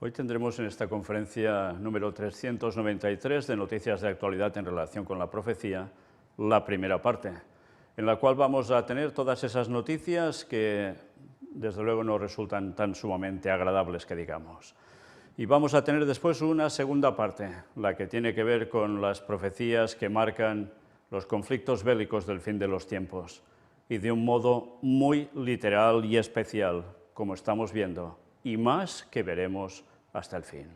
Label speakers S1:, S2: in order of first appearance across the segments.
S1: Hoy tendremos en esta conferencia número 393 de Noticias de Actualidad en relación con la profecía, la primera parte, en la cual vamos a tener todas esas noticias que desde luego no resultan tan sumamente agradables que digamos. Y vamos a tener después una segunda parte, la que tiene que ver con las profecías que marcan los conflictos bélicos del fin de los tiempos, y de un modo muy literal y especial, como estamos viendo, y más que veremos hasta el fin.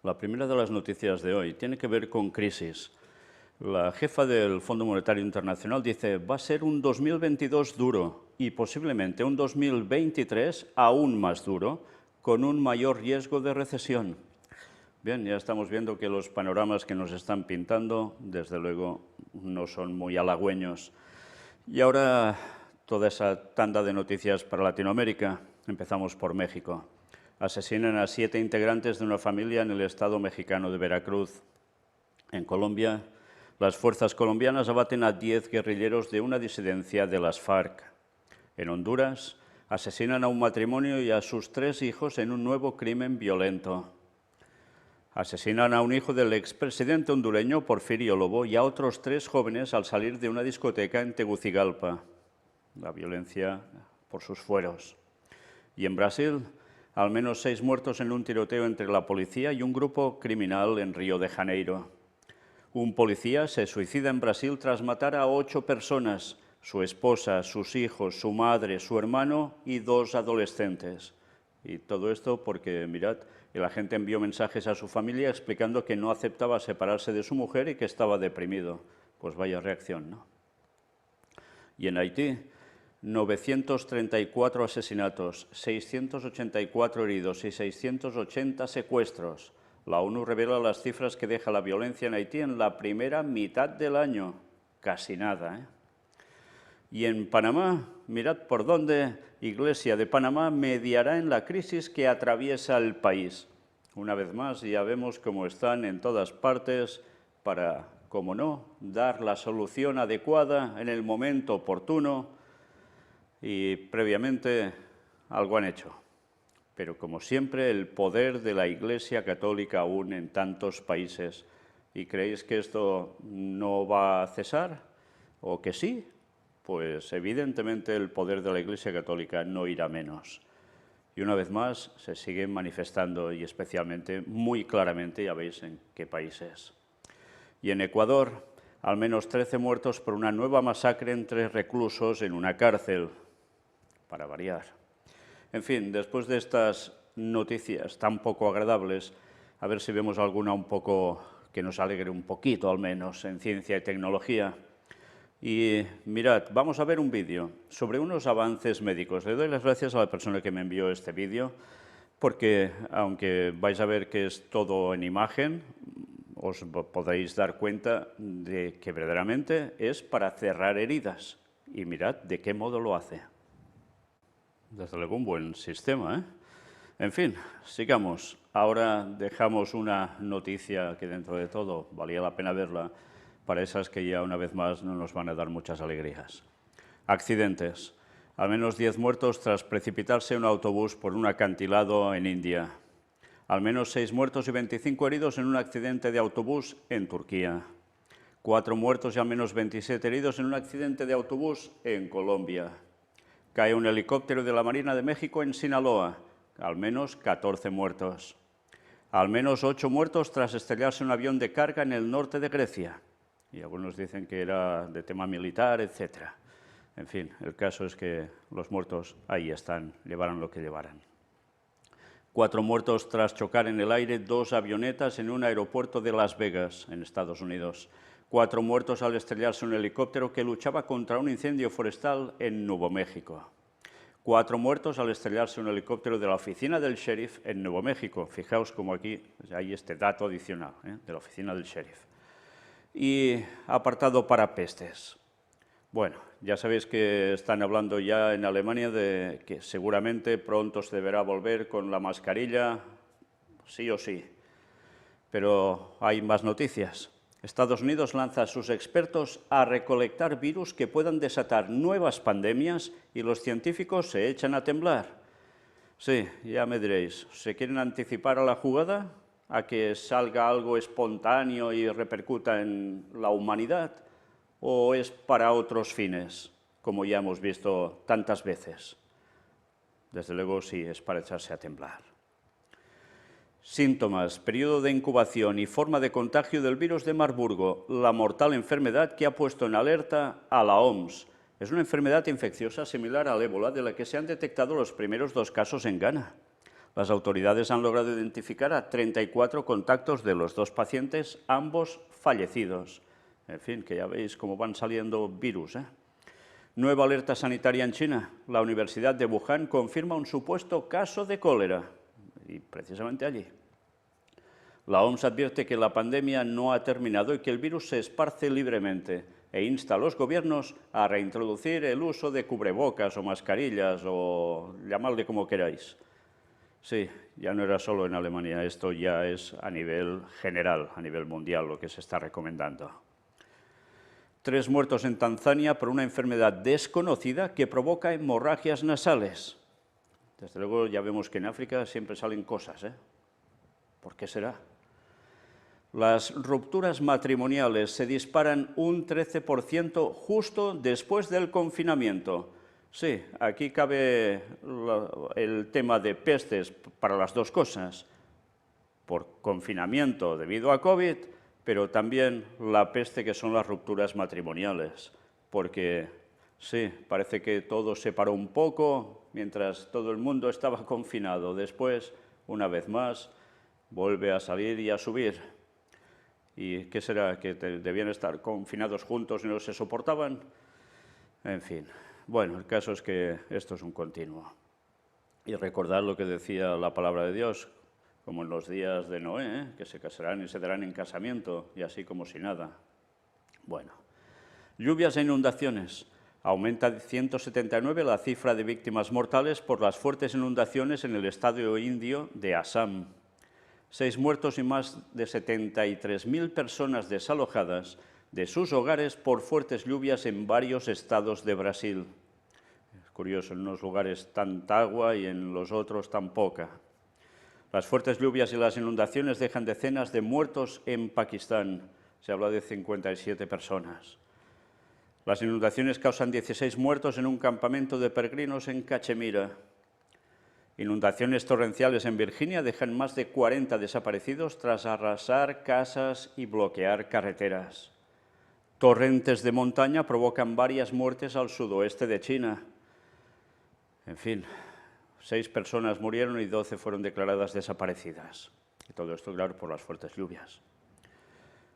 S1: La primera de las noticias de hoy tiene que ver con crisis. La jefa del Fondo Monetario Internacional dice va a ser un 2022 duro y posiblemente un 2023 aún más duro, con un mayor riesgo de recesión. Bien, ya estamos viendo que los panoramas que nos están pintando, desde luego, no son muy halagüeños. Y ahora toda esa tanda de noticias para Latinoamérica. Empezamos por México. Asesinan a 7 integrantes de una familia en el estado mexicano de Veracruz. En Colombia, las fuerzas colombianas abaten a 10 guerrilleros de una disidencia de las FARC. En Honduras, asesinan a un matrimonio y a sus 3 hijos en un nuevo crimen violento. Asesinan a un hijo del expresidente hondureño Porfirio Lobo y a otros 3 jóvenes al salir de una discoteca en Tegucigalpa. La violencia por sus fueros. Y en Brasil, al menos 6 muertos en un tiroteo entre la policía y un grupo criminal en Río de Janeiro. Un policía se suicida en Brasil tras matar a 8 personas, su esposa, sus hijos, su madre, su hermano y 2 adolescentes. Y todo esto porque, mirad, el agente envió mensajes a su familia explicando que no aceptaba separarse de su mujer y que estaba deprimido. Pues vaya reacción, ¿no? Y en Haití, 934 asesinatos, 684 heridos y 680 secuestros. La ONU revela las cifras que deja la violencia en Haití en la primera mitad del año. Casi nada, ¿eh? Y en Panamá, mirad por dónde Iglesia de Panamá mediará en la crisis que atraviesa el país. Una vez más, ya vemos cómo están en todas partes para, como no, dar la solución adecuada en el momento oportuno. Y previamente algo han hecho. Pero como siempre, el poder de la Iglesia Católica aún en tantos países. ¿Y creéis que esto no va a cesar? ¿O que sí? Pues evidentemente el poder de la Iglesia Católica no irá menos. Y una vez más se sigue manifestando y especialmente, muy claramente, ya veis en qué países. Y en Ecuador, al menos 13 muertos por una nueva masacre entre reclusos en una cárcel. Para variar. En fin, después de estas noticias tan poco agradables, a ver si vemos alguna un poco que nos alegre un poquito, al menos, en ciencia y tecnología. Y mirad, vamos a ver un vídeo sobre unos avances médicos. Le doy las gracias a la persona que me envió este vídeo, porque aunque vais a ver que es todo en imagen, os podéis dar cuenta de que verdaderamente es para cerrar heridas. Y mirad de qué modo lo hace. Desde luego un buen sistema, ¿eh? En fin, sigamos. Ahora dejamos una noticia que dentro de todo valía la pena verla, para esas que ya una vez más no nos van a dar muchas alegrías. Accidentes. Al menos 10 muertos tras precipitarse un autobús por un acantilado en India. Al menos 6 muertos y 25 heridos en un accidente de autobús en Turquía. 4 muertos y al menos 27 heridos en un accidente de autobús en Colombia. Cae un helicóptero de la Marina de México en Sinaloa. al menos 14 muertos. Al menos 8 muertos tras estrellarse un avión de carga en el norte de Grecia. Y algunos dicen que era de tema militar, etc. En fin, el caso es que los muertos ahí están, llevaran lo que llevaran. 4 muertos tras chocar en el aire 2 avionetas en un aeropuerto de Las Vegas, en Estados Unidos. 4 muertos al estrellarse un helicóptero que luchaba contra un incendio forestal en Nuevo México. 4 muertos al estrellarse un helicóptero de la oficina del sheriff en Nuevo México. Fijaos como aquí hay este dato adicional de la oficina del sheriff. Y apartado para pestes. Bueno, ya sabéis que están hablando ya en Alemania de que seguramente pronto se deberá volver con la mascarilla, sí o sí. Pero hay más noticias. Estados Unidos lanza a sus expertos a recolectar virus que puedan desatar nuevas pandemias y los científicos se echan a temblar. Sí, ya me diréis, ¿se quieren anticipar a la jugada? ¿A que salga algo espontáneo y repercuta en la humanidad? ¿O es para otros fines, como ya hemos visto tantas veces? Desde luego sí, es para echarse a temblar. Síntomas, periodo de incubación y forma de contagio del virus de Marburgo, la mortal enfermedad que ha puesto en alerta a la OMS. Es una enfermedad infecciosa similar al ébola, de la que se han detectado los primeros 2 casos en Ghana. Las autoridades han logrado identificar a 34 contactos de los 2 pacientes, ambos fallecidos. En fin, que ya veis cómo van saliendo virus, ¿eh? Nueva alerta sanitaria en China. La Universidad de Wuhan confirma un supuesto caso de cólera. Y precisamente allí. La OMS advierte que la pandemia no ha terminado y que el virus se esparce libremente e insta a los gobiernos a reintroducir el uso de cubrebocas o mascarillas o llamadle como queráis. Sí, ya no era solo en Alemania, esto ya es a nivel general, a nivel mundial lo que se está recomendando. 3 muertos en Tanzania por una enfermedad desconocida que provoca hemorragias nasales. Desde luego ya vemos que en África siempre salen cosas, ¿eh? ¿Por qué será? Las rupturas matrimoniales se disparan un 13% justo después del confinamiento. Sí, aquí cabe el tema de pestes para las 2 cosas. Por confinamiento debido a COVID, pero también la peste que son las rupturas matrimoniales. Porque sí, parece que todo se paró un poco mientras todo el mundo estaba confinado. Después, una vez más, vuelve a salir y a subir. ¿Y qué será? ¿Que debían estar confinados juntos y no se soportaban? En fin, bueno, el caso es que esto es un continuo. Y recordad lo que decía la palabra de Dios, como en los días de Noé, que se casarán y se darán en casamiento, y así como si nada. Bueno, lluvias e inundaciones. Aumenta de 179 la cifra de víctimas mortales por las fuertes inundaciones en el estado indio de Assam. 6 muertos y más de 73.000 personas desalojadas de sus hogares por fuertes lluvias en varios estados de Brasil. Es curioso, en unos lugares tanta agua y en los otros tan poca. Las fuertes lluvias y las inundaciones dejan decenas de muertos en Pakistán. Se habla de 57 personas. Las inundaciones causan 16 muertos en un campamento de peregrinos en Cachemira. Inundaciones torrenciales en Virginia dejan más de 40 desaparecidos tras arrasar casas y bloquear carreteras. Torrentes de montaña provocan varias muertes al sudoeste de China. En fin, 6 personas murieron y 12 fueron declaradas desaparecidas. Y todo esto, claro, por las fuertes lluvias.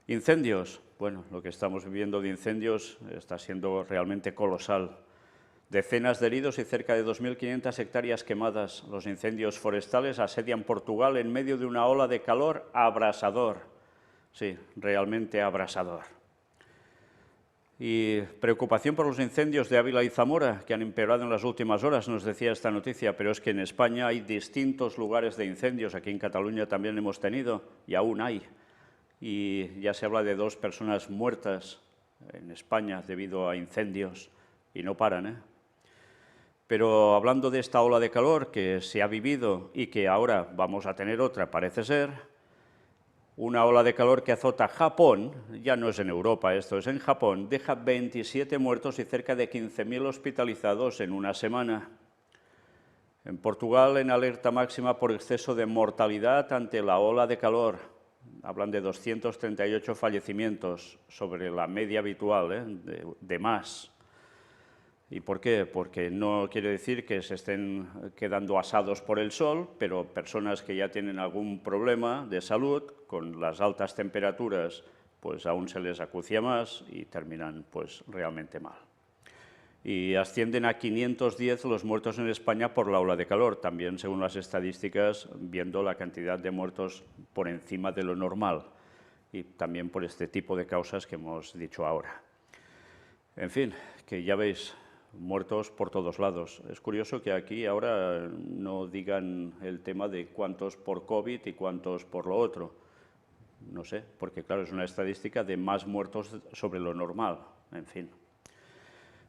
S1: Incendios. Bueno, lo que estamos viviendo de incendios está siendo realmente colosal. Decenas de heridos y cerca de 2.500 hectáreas quemadas. Los incendios forestales asedian Portugal en medio de una ola de calor abrasador. Sí, realmente abrasador. Y preocupación por los incendios de Ávila y Zamora, que han empeorado en las últimas horas, nos decía esta noticia, pero es que en España hay distintos lugares de incendios. Aquí en Cataluña también hemos tenido, y aún hay. Y ya se habla de 2 personas muertas en España debido a incendios, y no paran, ¿eh? Pero hablando de esta ola de calor que se ha vivido y que ahora vamos a tener otra, parece ser, una ola de calor que azota Japón, ya no es en Europa esto, es en Japón, deja 27 muertos y cerca de 15.000 hospitalizados en una semana. En Portugal, en alerta máxima por exceso de mortalidad ante la ola de calor. Hablan de 238 fallecimientos sobre la media habitual, de más. ¿Y por qué? Porque no quiere decir que se estén quedando asados por el sol, pero personas que ya tienen algún problema de salud, con las altas temperaturas, pues aún se les acucia más y terminan pues realmente mal. Y ascienden a 510 los muertos en España por la ola de calor, también según las estadísticas, viendo la cantidad de muertos por encima de lo normal, y también por este tipo de causas que hemos dicho ahora. En fin, que ya veis, muertos por todos lados. Es curioso que aquí ahora no digan el tema de cuántos por COVID y cuántos por lo otro. No sé, porque claro, es una estadística de más muertos sobre lo normal, en fin.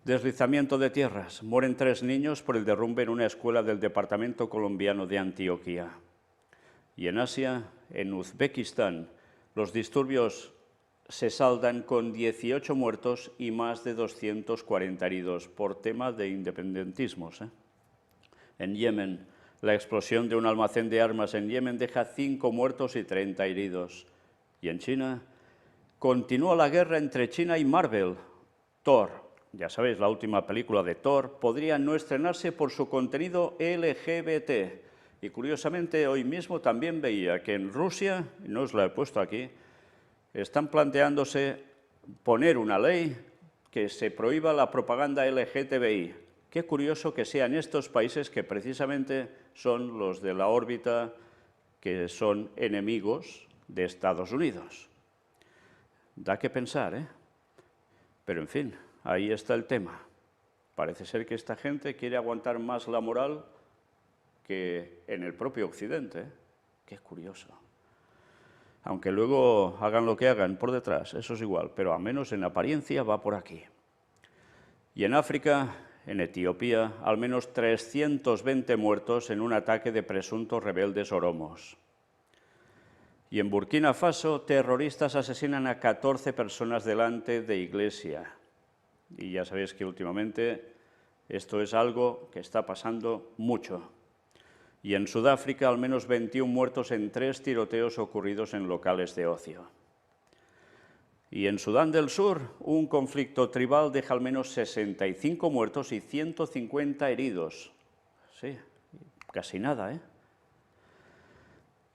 S1: Deslizamiento de tierras. Mueren 3 niños por el derrumbe en una escuela del departamento colombiano de Antioquia. Y en Asia, en Uzbekistán, los disturbios se saldan con 18 muertos y más de 240 heridos por tema de independentismos. En Yemen, la explosión de un almacén de armas en Yemen deja 5 muertos y 30 heridos. Y en China, continúa la guerra entre China y Marvel. Thor. Ya sabéis, la última película de Thor podría no estrenarse por su contenido LGBT. Y curiosamente, hoy mismo también veía que en Rusia, no os la he puesto aquí, están planteándose poner una ley que se prohíba la propaganda LGTBI. Qué curioso que sean estos países que precisamente son los de la órbita que son enemigos de Estados Unidos. Da que pensar, ¿eh? Pero en fin, ahí está el tema. Parece ser que esta gente quiere aguantar más la moral que en el propio Occidente. Qué curioso. Aunque luego hagan lo que hagan por detrás, eso es igual, pero al menos en apariencia va por aquí. Y en África, en Etiopía, al menos 320 muertos en un ataque de presuntos rebeldes oromos. Y en Burkina Faso, terroristas asesinan a 14 personas delante de iglesia. Y ya sabéis que últimamente esto es algo que está pasando mucho. Y en Sudáfrica, al menos 21 muertos en 3 tiroteos ocurridos en locales de ocio. Y en Sudán del Sur, un conflicto tribal deja al menos 65 muertos y 150 heridos. Sí, casi nada, ¿eh?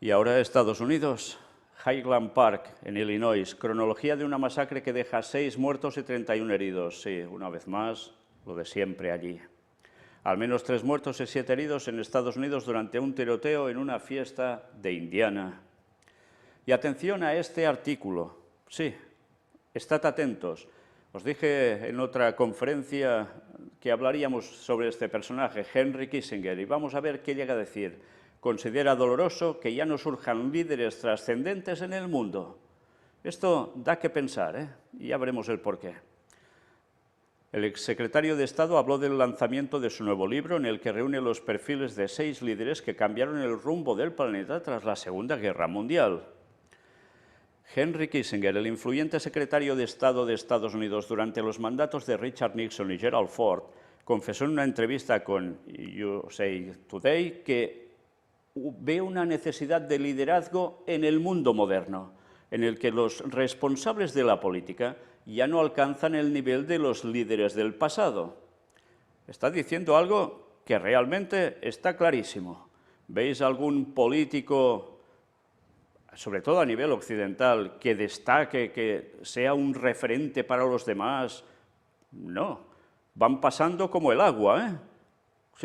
S1: Y ahora Estados Unidos, Highland Park, en Illinois, cronología de una masacre que deja 6 muertos y 31 heridos. Sí, una vez más, lo de siempre allí. Al menos 3 muertos y 7 heridos en Estados Unidos durante un tiroteo en una fiesta de Indiana. Y atención a este artículo. Sí, estad atentos. Os dije en otra conferencia que hablaríamos sobre este personaje, Henry Kissinger, y vamos a ver qué llega a decir. Considera doloroso que ya no surjan líderes trascendentes en el mundo. Esto da que pensar, ¿eh? Y ya veremos el porqué. El exsecretario de Estado habló del lanzamiento de su nuevo libro, en el que reúne los perfiles de 6 líderes que cambiaron el rumbo del planeta tras la Segunda Guerra Mundial. Henry Kissinger, el influyente secretario de Estado de Estados Unidos durante los mandatos de Richard Nixon y Gerald Ford, confesó en una entrevista con USA Today que ve una necesidad de liderazgo en el mundo moderno, en el que los responsables de la política ya no alcanzan el nivel de los líderes del pasado. Está diciendo algo que realmente está clarísimo. ¿Veis algún político, sobre todo a nivel occidental, que destaque, que sea un referente para los demás? No, van pasando como el agua, ¿eh?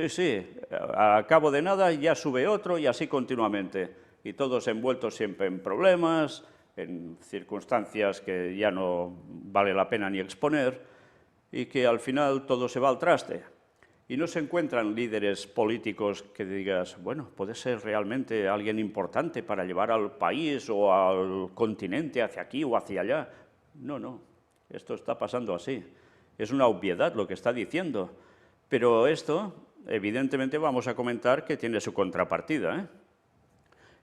S1: Sí, a cabo de nada ya sube otro y así continuamente. Y todos envueltos siempre en problemas, en circunstancias que ya no vale la pena ni exponer, y que al final todo se va al traste. Y no se encuentran líderes políticos que digas, bueno, puede ser realmente alguien importante para llevar al país o al continente hacia aquí o hacia allá. No, esto está pasando así. Es una obviedad lo que está diciendo, pero esto, evidentemente, vamos a comentar que tiene su contrapartida, ¿eh?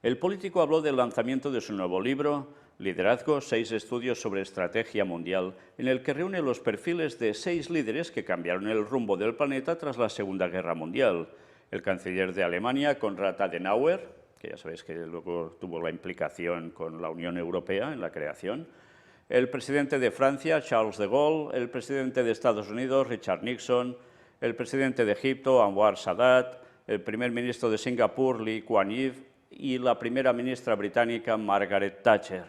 S1: El político habló del lanzamiento de su nuevo libro, Liderazgo, 6 estudios sobre estrategia mundial, en el que reúne los perfiles de 6 líderes que cambiaron el rumbo del planeta tras la Segunda Guerra Mundial. el canciller de Alemania, Konrad Adenauer, que ya sabéis que luego tuvo la implicación con la Unión Europea en la creación, el presidente de Francia, Charles de Gaulle, el presidente de Estados Unidos, Richard Nixon, el presidente de Egipto, Anwar Sadat, el primer ministro de Singapur, Lee Kuan Yew, y la primera ministra británica, Margaret Thatcher.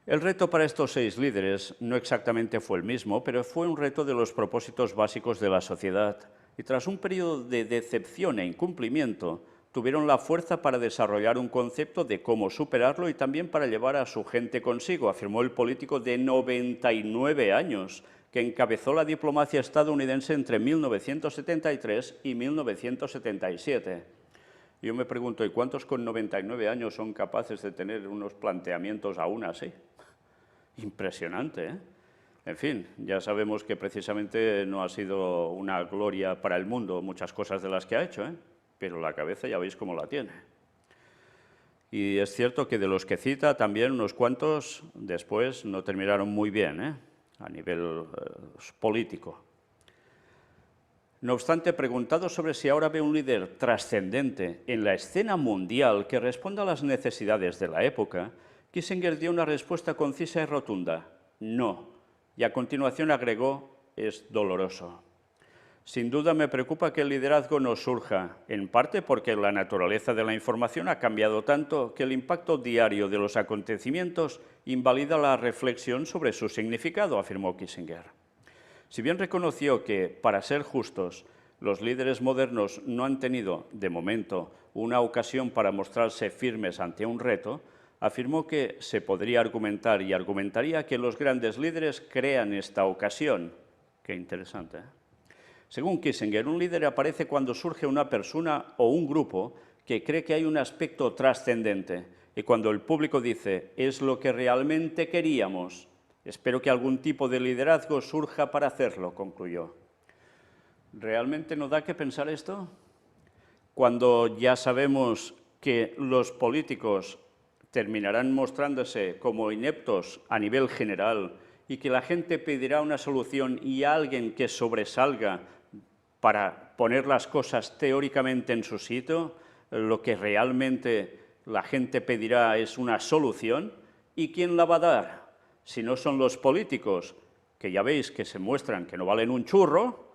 S1: El reto para estos 6 líderes no exactamente fue el mismo, pero fue un reto de los propósitos básicos de la sociedad, y tras un periodo de decepción e incumplimiento, tuvieron la fuerza para desarrollar un concepto de cómo superarlo y también para llevar a su gente consigo, afirmó el político de 99 años, que encabezó la diplomacia estadounidense entre 1973 y 1977. Yo me pregunto, ¿y cuántos con 99 años son capaces de tener unos planteamientos aún así? Impresionante, ¿eh? En fin, ya sabemos que precisamente no ha sido una gloria para el mundo muchas cosas de las que ha hecho, ¿eh? Pero la cabeza ya veis cómo la tiene. Y es cierto que de los que cita también unos cuantos después no terminaron muy bien, ¿eh? A nivel político. No obstante, preguntado sobre si ahora ve un líder trascendente en la escena mundial que responda a las necesidades de la época, Kissinger dio una respuesta concisa y rotunda: no. Y a continuación agregó: es doloroso. Sin duda me preocupa que el liderazgo no surja, en parte porque la naturaleza de la información ha cambiado tanto que el impacto diario de los acontecimientos invalida la reflexión sobre su significado, afirmó Kissinger. Si bien reconoció que, para ser justos, los líderes modernos no han tenido, de momento, una ocasión para mostrarse firmes ante un reto, afirmó que se podría argumentar y argumentaría que los grandes líderes crean esta ocasión. Qué interesante, ¿eh? Según Kissinger, un líder aparece cuando surge una persona o un grupo que cree que hay un aspecto trascendente y cuando el público dice, es lo que realmente queríamos. Espero que algún tipo de liderazgo surja para hacerlo, concluyó. ¿Realmente no da que pensar esto? Cuando ya sabemos que los políticos terminarán mostrándose como ineptos a nivel general y que la gente pedirá una solución y alguien que sobresalga para poner las cosas teóricamente en su sitio, lo que realmente la gente pedirá es una solución, ¿y quién la va a dar? Si no son los políticos, que ya veis que se muestran que no valen un churro,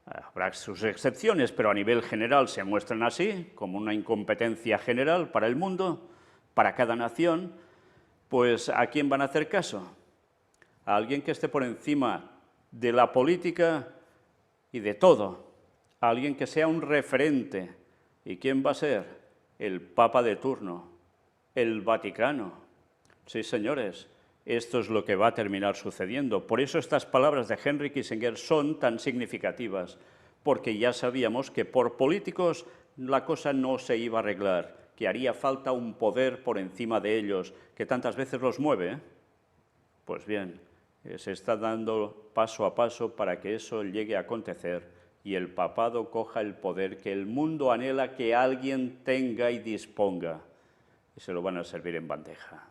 S1: habrá sus excepciones, pero a nivel general se muestran así, como una incompetencia general para el mundo, para cada nación, pues ¿a quién van a hacer caso? A alguien que esté por encima de la política y de todo, a alguien que sea un referente. ¿Y quién va a ser? El Papa de turno, el Vaticano. Sí, señores, esto es lo que va a terminar sucediendo. Por eso estas palabras de Henry Kissinger son tan significativas, porque ya sabíamos que por políticos la cosa no se iba a arreglar, que haría falta un poder por encima de ellos, que tantas veces los mueve, ¿eh? Pues bien, se está dando paso a paso para que eso llegue a acontecer y el papado coja el poder que el mundo anhela que alguien tenga y disponga. Y se lo van a servir en bandeja.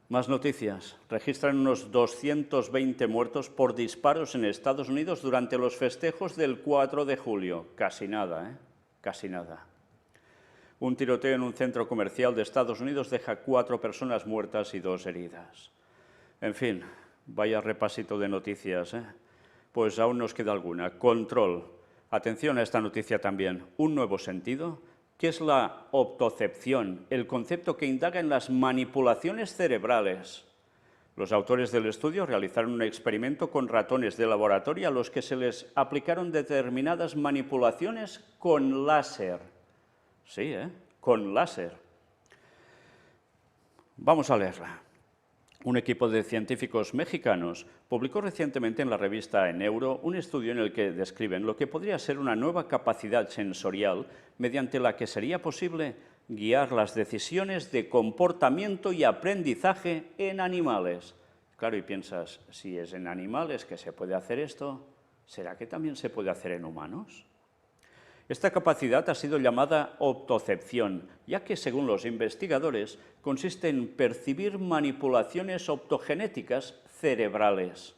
S1: Más noticias. Registran unos 220 muertos por disparos en Estados Unidos durante los festejos del 4 de julio. Casi nada, ¿eh? Casi nada. Un tiroteo en un centro comercial de Estados Unidos deja 4 personas muertas y 2 heridas. En fin, vaya repasito de noticias, ¿eh? Pues aún nos queda alguna. Control. Atención a esta noticia también. Un nuevo sentido. ¿Qué es la optocepción? El concepto que indaga en las manipulaciones cerebrales. Los autores del estudio realizaron un experimento con ratones de laboratorio a los que se les aplicaron determinadas manipulaciones con láser. Sí, con láser. Vamos a leerla. Un equipo de científicos mexicanos publicó recientemente en la revista Neuro un estudio en el que describen lo que podría ser una nueva capacidad sensorial mediante la que sería posible guiar las decisiones de comportamiento y aprendizaje en animales. Claro, y piensas, si es en animales que se puede hacer esto, ¿será que también se puede hacer en humanos? Esta capacidad ha sido llamada optocepción, ya que, según los investigadores, consiste en percibir manipulaciones optogenéticas cerebrales.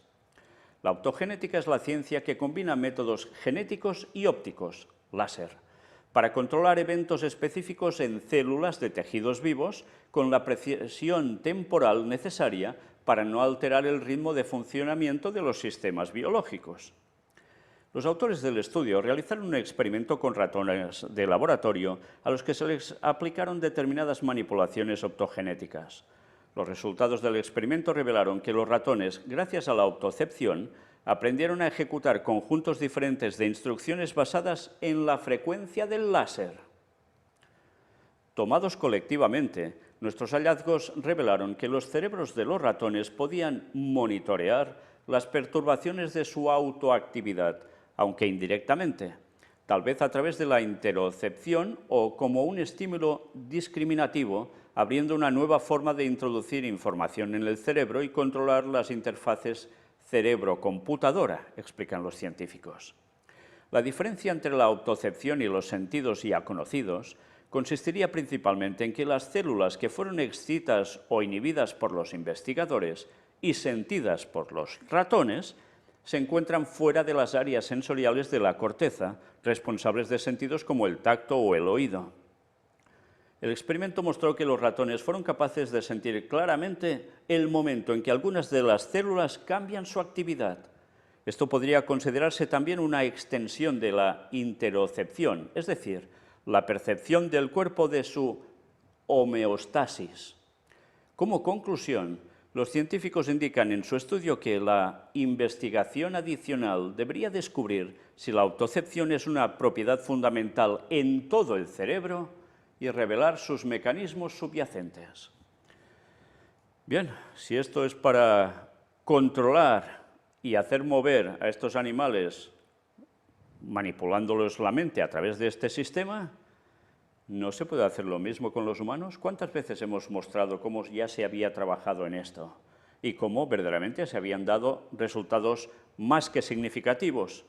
S1: La optogenética es la ciencia que combina métodos genéticos y ópticos, láser, para controlar eventos específicos en células de tejidos vivos con la precisión temporal necesaria para no alterar el ritmo de funcionamiento de los sistemas biológicos. Los autores del estudio realizaron un experimento con ratones de laboratorio a los que se les aplicaron determinadas manipulaciones optogenéticas. Los resultados del experimento revelaron que los ratones, gracias a la optocepción, aprendieron a ejecutar conjuntos diferentes de instrucciones basadas en la frecuencia del láser. Tomados colectivamente, nuestros hallazgos revelaron que los cerebros de los ratones podían monitorear las perturbaciones de su autoactividad, aunque indirectamente, tal vez a través de la interocepción o como un estímulo discriminativo, abriendo una nueva forma de introducir información en el cerebro y controlar las interfaces cerebro-computadora, explican los científicos. La diferencia entre la optocepción y los sentidos ya conocidos consistiría principalmente en que las células que fueron excitas o inhibidas por los investigadores y sentidas por los ratones se encuentran fuera de las áreas sensoriales de la corteza, responsables de sentidos como el tacto o el oído. El experimento mostró que los ratones fueron capaces de sentir claramente el momento en que algunas de las células cambian su actividad. Esto podría considerarse también una extensión de la interocepción, es decir, la percepción del cuerpo de su homeostasis. Como conclusión, los científicos indican en su estudio que la investigación adicional debería descubrir si la optocepción es una propiedad fundamental en todo el cerebro y revelar sus mecanismos subyacentes. Bien, si esto es para controlar y hacer mover a estos animales manipulándolos la mente a través de este sistema, ¿no se puede hacer lo mismo con los humanos? ¿Cuántas veces hemos mostrado cómo ya se había trabajado en esto y cómo verdaderamente se habían dado resultados más que significativos?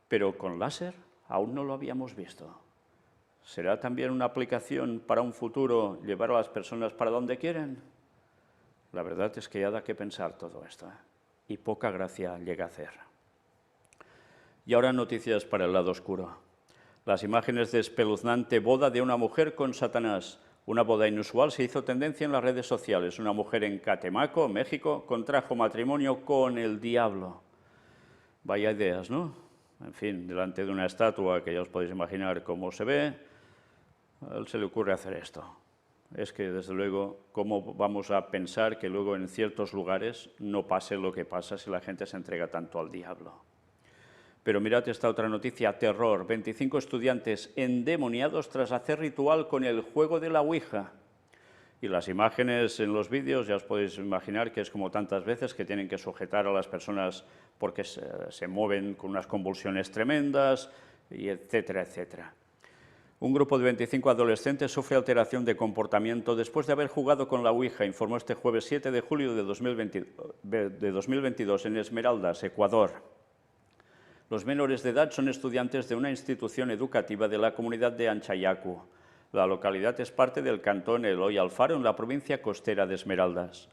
S1: Pero con láser aún no lo habíamos visto. ¿Será también una aplicación para un futuro llevar a las personas para donde quieren? La verdad es que ya da que pensar todo esto, y poca gracia llega a hacer. Y ahora noticias para el lado oscuro. Las imágenes de espeluznante boda de una mujer con Satanás. Una boda inusual se hizo tendencia en las redes sociales. Una mujer en Catemaco, México, contrajo matrimonio con el diablo. Vaya ideas, ¿no? En fin, delante de una estatua que ya os podéis imaginar cómo se ve, a él se le ocurre hacer esto. Es que, desde luego, ¿cómo vamos a pensar que luego en ciertos lugares no pase lo que pasa si la gente se entrega tanto al diablo? Pero mirad esta otra noticia, terror. 25 estudiantes endemoniados tras hacer ritual con el juego de la Ouija. Y las imágenes en los vídeos, ya os podéis imaginar que es como tantas veces que tienen que sujetar a las personas porque se mueven con unas convulsiones tremendas, y etcétera, etcétera. Un grupo de 25 adolescentes sufre alteración de comportamiento después de haber jugado con la Ouija, informó este jueves 7 de julio de 2022 en Esmeraldas, Ecuador. Los menores de edad son estudiantes de una institución educativa de la comunidad de Anchayacu. La localidad es parte del cantón Eloy Alfaro, en la provincia costera de Esmeraldas.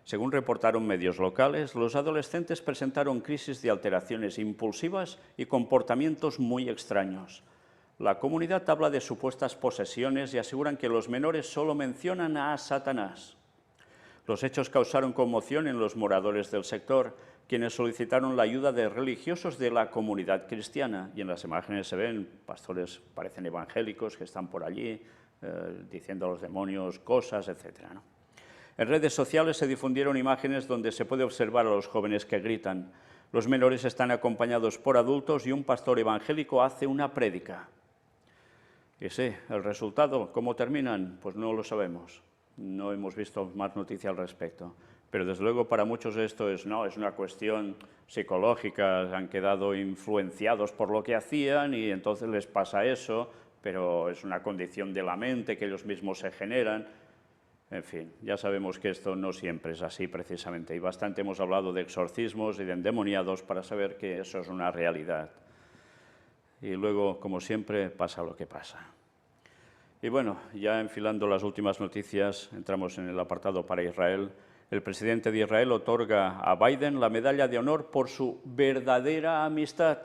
S1: Según reportaron medios locales, los adolescentes presentaron crisis de alteraciones impulsivas y comportamientos muy extraños. La comunidad habla de supuestas posesiones y aseguran que los menores solo mencionan a Satanás. Los hechos causaron conmoción en los moradores del sector, quienes solicitaron la ayuda de religiosos de la comunidad cristiana. Y en las imágenes se ven pastores, parecen evangélicos, que están por allí diciendo a los demonios cosas, etc., ¿no? En redes sociales se difundieron imágenes donde se puede observar a los jóvenes que gritan. Los menores están acompañados por adultos y un pastor evangélico hace una prédica. Y sí, el resultado, ¿cómo terminan? Pues no lo sabemos. No hemos visto más noticia al respecto. Pero desde luego para muchos esto es una cuestión psicológica, han quedado influenciados por lo que hacían y entonces les pasa eso, pero es una condición de la mente que ellos mismos se generan. En fin, ya sabemos que esto no siempre es así precisamente, y bastante hemos hablado de exorcismos y de endemoniados para saber que eso es una realidad. Y luego, como siempre, pasa lo que pasa. Y bueno, ya enfilando las últimas noticias, entramos en el apartado para Israel. el presidente de Israel otorga a Biden la medalla de honor por su verdadera amistad.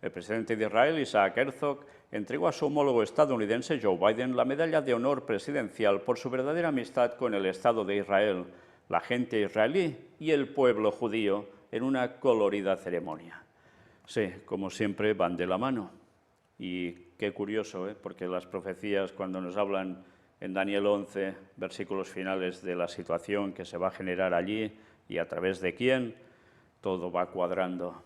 S1: El presidente de Israel, Isaac Herzog, entregó a su homólogo estadounidense, Joe Biden, la medalla de honor presidencial por su verdadera amistad con el Estado de Israel, la gente israelí y el pueblo judío en una colorida ceremonia. Sí, como siempre, van de la mano. Y qué curioso, porque las profecías, cuando nos hablan en Daniel 11, versículos finales de la situación que se va a generar allí y a través de quién, todo va cuadrando.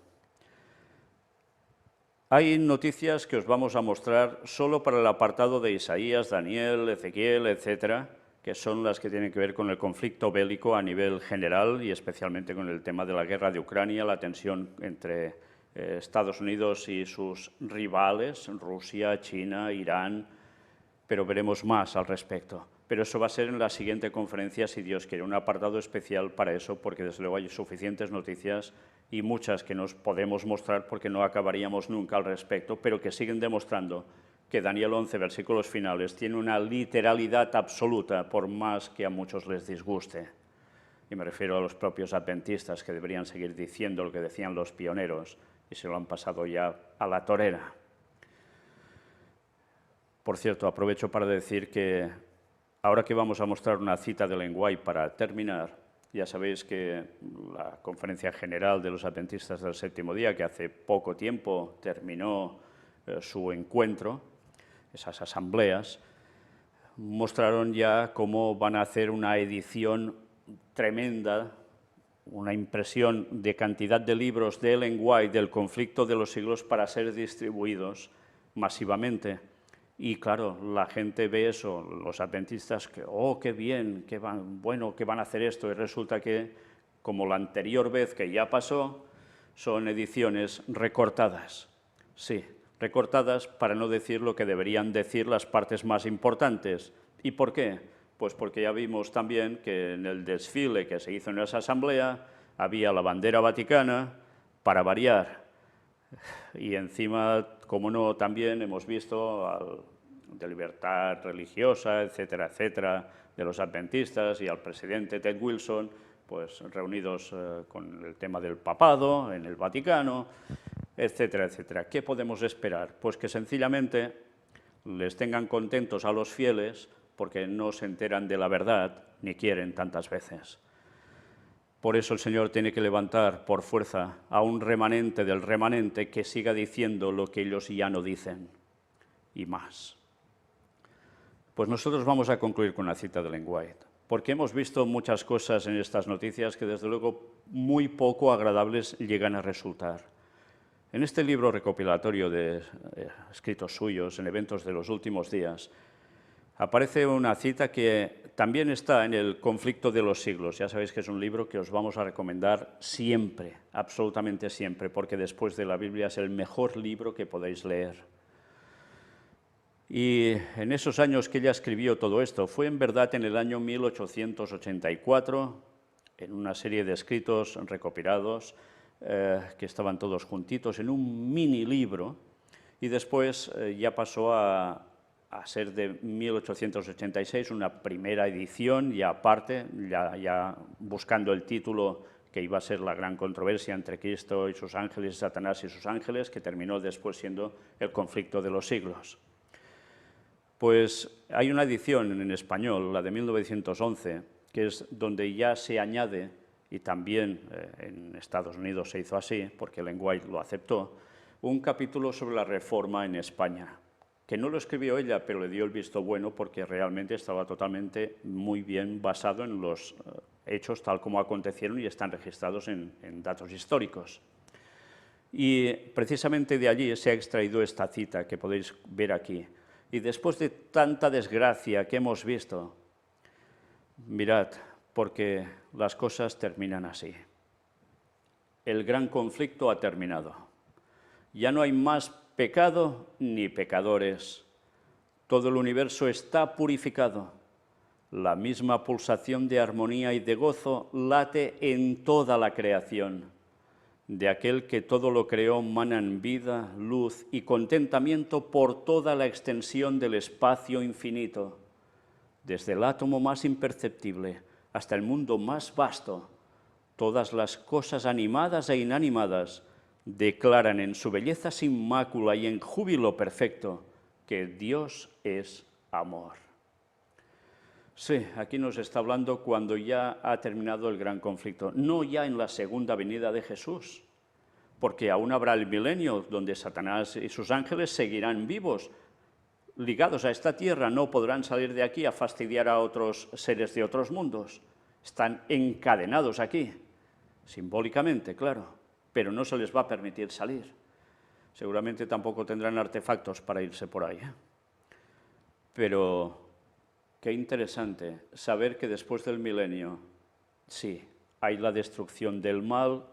S1: Hay noticias que os vamos a mostrar solo para el apartado de Isaías, Daniel, Ezequiel, etcétera, que son las que tienen que ver con el conflicto bélico a nivel general y especialmente con el tema de la guerra de Ucrania, la tensión entre Estados Unidos y sus rivales, Rusia, China, Irán, pero veremos más al respecto. Pero eso va a ser en la siguiente conferencia, si Dios quiere, un apartado especial para eso, porque desde luego hay suficientes noticias y muchas que nos podemos mostrar porque no acabaríamos nunca al respecto, pero que siguen demostrando que Daniel 11, versículos finales, tiene una literalidad absoluta, por más que a muchos les disguste. Y me refiero a los propios adventistas, que deberían seguir diciendo lo que decían los pioneros, y se lo han pasado ya a la torera. Por cierto, aprovecho para decir que ahora que vamos a mostrar una cita de Ellen White para terminar, ya sabéis que la Conferencia General de los Adventistas del Séptimo Día, que hace poco tiempo terminó su encuentro, esas asambleas, mostraron ya cómo van a hacer una edición tremenda, una impresión de cantidad de libros de Ellen White del conflicto de los siglos para ser distribuidos masivamente. Y claro, la gente ve eso, los adventistas, que oh, qué bien, que van a hacer esto, y resulta que, como la anterior vez que ya pasó, son ediciones recortadas. Sí, recortadas para no decir lo que deberían decir las partes más importantes. ¿Y por qué? Pues porque ya vimos también que en el desfile que se hizo en esa asamblea había la bandera vaticana para variar. Y encima, como no, también hemos visto de libertad religiosa, etcétera, etcétera, de los adventistas y al presidente Ted Wilson, pues reunidos con el tema del papado en el Vaticano, etcétera, etcétera. ¿Qué podemos esperar? Pues que sencillamente les tengan contentos a los fieles porque no se enteran de la verdad ni quieren tantas veces. Por eso el Señor tiene que levantar por fuerza a un remanente del remanente que siga diciendo lo que ellos ya no dicen, y más. Pues nosotros vamos a concluir con la cita de Ellen White, porque hemos visto muchas cosas en estas noticias que desde luego muy poco agradables llegan a resultar. En este libro recopilatorio de escritos suyos en eventos de los últimos días, aparece una cita que también está en el conflicto de los siglos. Ya sabéis que es un libro que os vamos a recomendar siempre, absolutamente siempre, porque después de la Biblia es el mejor libro que podéis leer. Y en esos años que ella escribió todo esto, fue en verdad en el año 1884, en una serie de escritos recopilados, que estaban todos juntitos en un mini libro, y después ya pasó a ser de 1886 una primera edición, ya aparte, ya buscando el título que iba a ser la gran controversia entre Cristo y sus ángeles, Satanás y sus ángeles, que terminó después siendo el conflicto de los siglos. Pues hay una edición en español, la de 1911, que es donde ya se añade, y también en Estados Unidos se hizo así, porque Ellen White lo aceptó, un capítulo sobre la Reforma en España, que no lo escribió ella, pero le dio el visto bueno porque realmente estaba totalmente muy bien basado en los hechos tal como acontecieron y están registrados en datos históricos. Y precisamente de allí se ha extraído esta cita que podéis ver aquí. Y después de tanta desgracia que hemos visto, mirad, porque las cosas terminan así. El gran conflicto ha terminado. Ya no hay más pecado ni pecadores. Todo el universo está purificado. La misma pulsación de armonía y de gozo late en toda la creación. De aquel que todo lo creó manan vida, luz y contentamiento por toda la extensión del espacio infinito, desde el átomo más imperceptible hasta el mundo más vasto, todas las cosas animadas e inanimadas declaran en su belleza sin mácula y en júbilo perfecto que Dios es amor. Sí, aquí nos está hablando cuando ya ha terminado el gran conflicto, no ya en la segunda venida de Jesús, porque aún habrá el milenio donde Satanás y sus ángeles seguirán vivos, ligados a esta tierra, no podrán salir de aquí a fastidiar a otros seres de otros mundos. Están encadenados aquí, simbólicamente, claro, pero no se les va a permitir salir. Seguramente tampoco tendrán artefactos para irse por ahí. Pero qué interesante saber que después del milenio, sí, hay la destrucción del mal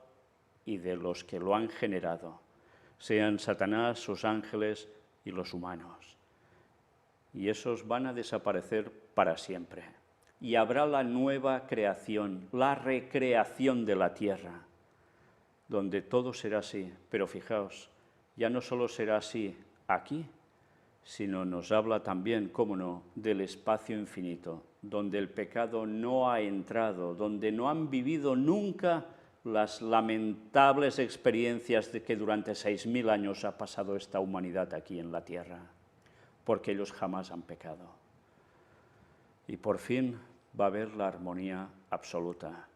S1: y de los que lo han generado, sean Satanás, sus ángeles y los humanos. Y esos van a desaparecer para siempre. Y habrá la nueva creación, la recreación de la tierra, donde todo será así. Pero fijaos, ya no solo será así aquí, sino nos habla también, cómo no, del espacio infinito, donde el pecado no ha entrado, donde no han vivido nunca las lamentables experiencias de que durante 6.000 años ha pasado esta humanidad aquí en la tierra, porque ellos jamás han pecado. Y por fin va a haber la armonía absoluta.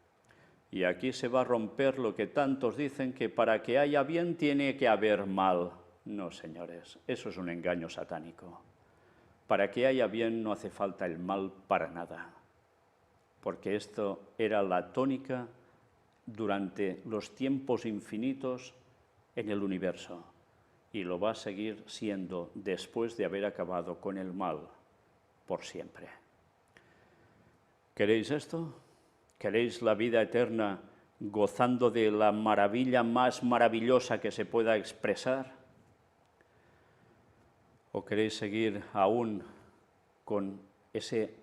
S1: Y aquí se va a romper lo que tantos dicen, que para que haya bien tiene que haber mal. No, señores, eso es un engaño satánico. Para que haya bien no hace falta el mal para nada, porque esto era la tónica durante los tiempos infinitos en el universo, y lo va a seguir siendo después de haber acabado con el mal por siempre. ¿Queréis esto? ¿Queréis la vida eterna gozando de la maravilla más maravillosa que se pueda expresar? ¿O queréis seguir aún con ese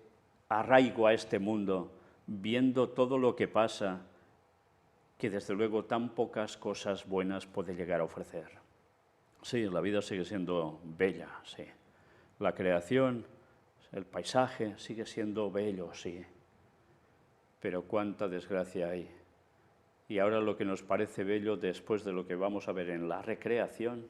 S1: arraigo a este mundo, viendo todo lo que pasa, que desde luego tan pocas cosas buenas puede llegar a ofrecer? Sí, la vida sigue siendo bella, sí. La creación, el paisaje sigue siendo bello, sí. Pero cuánta desgracia hay. Y ahora lo que nos parece bello, después de lo que vamos a ver en la recreación,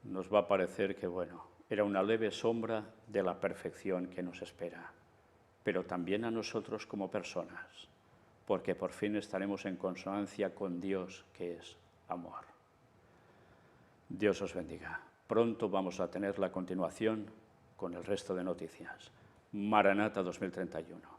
S1: nos va a parecer que, bueno, era una leve sombra de la perfección que nos espera. Pero también a nosotros como personas, porque por fin estaremos en consonancia con Dios, que es amor. Dios os bendiga. Pronto vamos a tener la continuación con el resto de noticias. Maranata 2031.